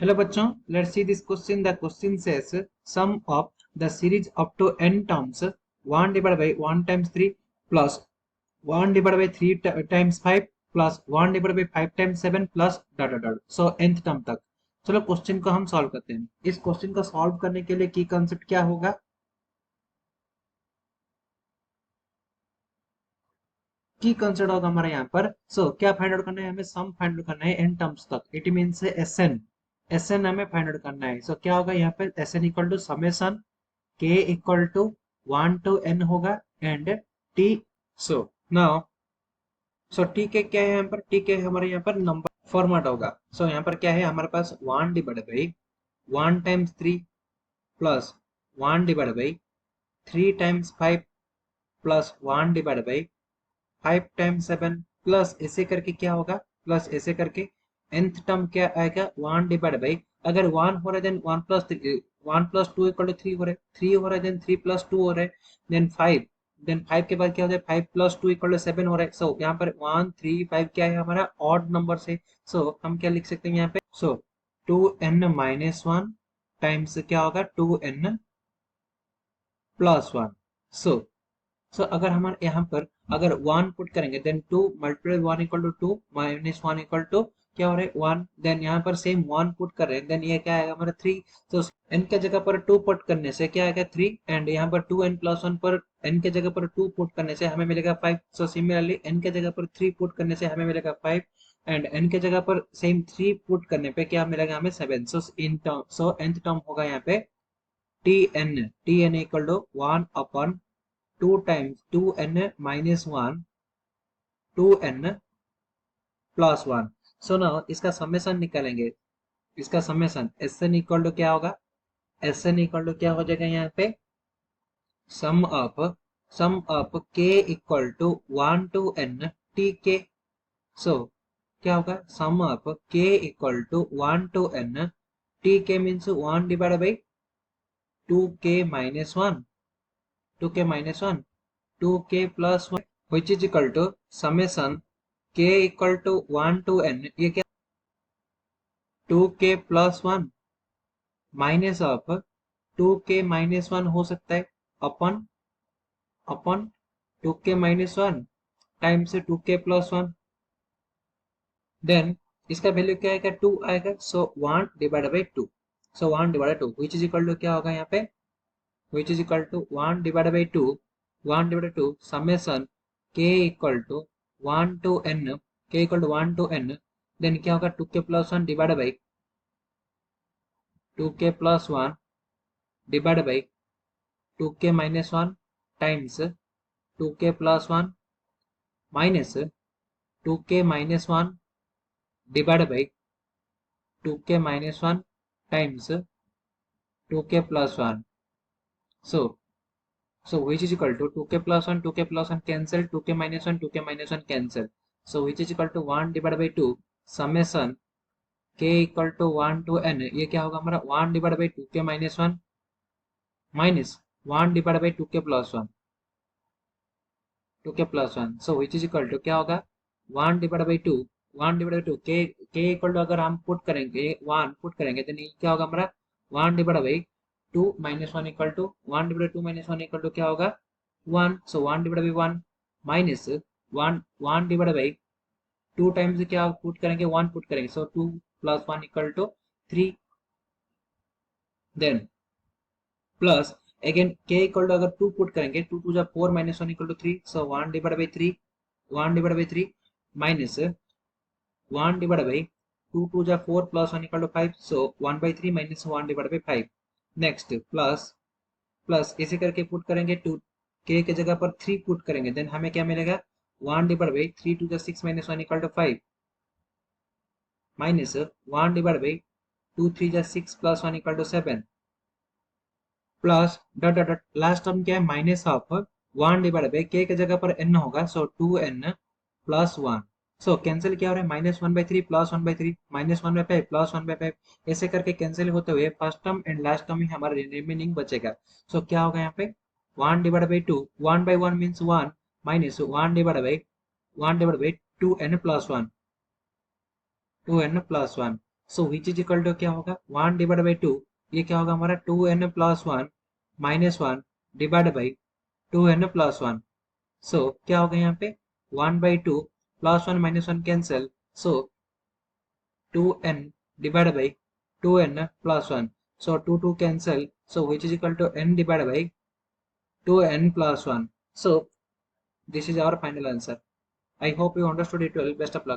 Hello बच्चों, let's see this question. The question says sum of the series up to n terms 1 divided by 1 times 3 plus 1 divided by 3 times 5 plus 1 divided by 5 times 7 plus dot dot dot. So nth term तक। चलो question को हम solve करते हैं। इस question को solve करने के लिए की कंसेप्ट क्या होगा? की कंसेप्ट होगा हमारा यहाँ पर। क्या फाइंड आउट करना है? हमें सम फाइंड आउट करना है n टर्म्स तक। इट मीन्स एस एन हमें फाइंड आउट करना है। क्या होगा यहाँ पे? S N equal to summation k equal to 1 to n होगा and t। So now T K क्या है यहाँ पर? टी के हमारे यहाँ पर नंबर फॉर्मेट होगा। यहाँ पर क्या है हमारे पास? 1 divide by 1 times 3 plus 1 divide by 3 times 5 plus 1 divide by 5 times 7 plus ऐसे करके क्या होगा? प्लस ऐसे करके nth टर्म क्या आएगा? 1 डिवाइड बाई, अगर 1 हो रहा है then 1 plus 1 plus 2 equal to 3 हो रहा है, 3 हो रहा है देन 3 प्लस 2 हो रहा है, देन 5 के बाद क्या हो जाए? 5 प्लस 2 इक्वल टू 7 हो रहा है। यहाँ पर 1 3 5 क्या है हमारा? ऑड नंबर से। हम क्या लिख सकते हैं यहाँ पे? 2n माइनस 1 टाइम्स क्या होगा? 2n plus 1। अगर हमारे यहाँ पर अगर 1 पुट करेंगे then 2 multiply 1 equal to 2 minus 1 equal to क्या हो रहा है? 1। देन यहाँ पर सेम 1 पुट कर रहे हैं देन ये क्या आएगा हमारा? 3। n के जगह पर 2 पुट करने से क्या आएगा? 3 एंड यहाँ पर 2n प्लस 1 पर n के जगह पर 2 पुट करने से हमें मिलेगा 5। सिमिलरली n के जगह पर 3 पुट करने से हमें मिलेगा 5 एंड n के जगह पर सेम 3 पुट करने पे क्या मिलेगा हमें? 7। nth टर्म होगा यहाँ पे tn equal to 1 upon 2 times 2n minus 1 2n plus 1। ना इसका समेसन निकालेंगे। इसका समेसन Sn इक्वल टू क्या होगा? Sn इक्वल टू क्या हो जाएगा यहाँ पे? Sum of k equal to 1 to n tk। क्या होगा? Sum of k equal to 1 to n tk means 1 divide by 2k minus 1 2k minus 1 2k plus 1 which is equal to summation k equal to 1 to n। ये क्या? 2k plus 1 minus of 2k minus 1 हो सकता है अपन अपन 2k minus 1 times 2k plus 1। Then इसका value क्या आएगा? 2 आएगा। 1 divide by 2। 1 divide 2 which is equal to क्या होगा यहाँ पे? Which is equal to 1 divide by 2 1 divide 2 summation k equal to 1 to n k equal to 1 to n then क्या होगा? 2k plus 1 divide by 2k plus 1 divide by 2k minus 1 times 2k plus 1 minus 2k minus 1 divide by 2k minus 1 times 2k plus 1। which is equal to 2k plus 1 2k plus 1 cancel 2k minus 1 2k minus 1 cancel। which is equal to 1 divided by 2 summation k equal to 1 to n। ये क्या होगा हमारा? 1 divided by 2k minus 1 minus 1 divided by 2k plus 1 2k plus 1। which is equal to क्या होगा? 1 divided by 2 1 divided by 2 k equal to अगर हम put करेंगे 1 put करेंगे तो नहीं क्या होगा हमारा? 1 divided by 2 minus 1 equal to 1 divided by 2 minus 1 equal to क्या होगा? 1। 1 divided by 1 minus 1 divided by 2 times क्या पुट करेंगे? 1 पुट करेंगे। 2 plus 1 equal to 3। Then plus again k equal to अगर 2 पुट करेंगे 2 2 जा 4 minus 1 equal to 3। 1 divide by 3 1 divide by 3 minus 1 divide by 2 2 जा 4 plus 1 equal to 5। 1 by 3 minus 1 divide by 5। Next plus ऐसे करके put करेंगे 2 k के जगह पर 3 पुट करेंगे देन हमें क्या मिलेगा? 1 डिवाइड बाई 3 2 जा 6 minus 1 equal to 5 minus 1 divide by 2 3 जा 6 plus 1 equal to 7 plus dot dot dot last term क्या है? Minus of 1 divide by k के जगह पर n होगा 2n प्लस 1। कैंसिल क्या हो रहा है? Minus 1 by 3 plus 1 by 3 minus 1 by 5 plus 1 by 5 ऐसे करके कैंसिल होते हुए first term and last term ही हमारा रिमेनिंग बचेगा। क्या होगा यहाँ पे? 1 divide by 2 1 by 1 means 1 minus 1 divide by 2n plus 1 2n plus 1। So which is equal to क्या होगा 1 डिवाइड बाई 2, ये क्या होगा हमारा 2n plus 1 minus 1 divide by 2n plus 1। सो क्या होगा यहाँ पे 1 by 2 plus 1 minus 1 cancel, so 2n divided by 2n plus 1, so 2 cancel, so which is equal to n divided by 2n plus 1, so this is our final answer. I hope you understood it well. Best of luck.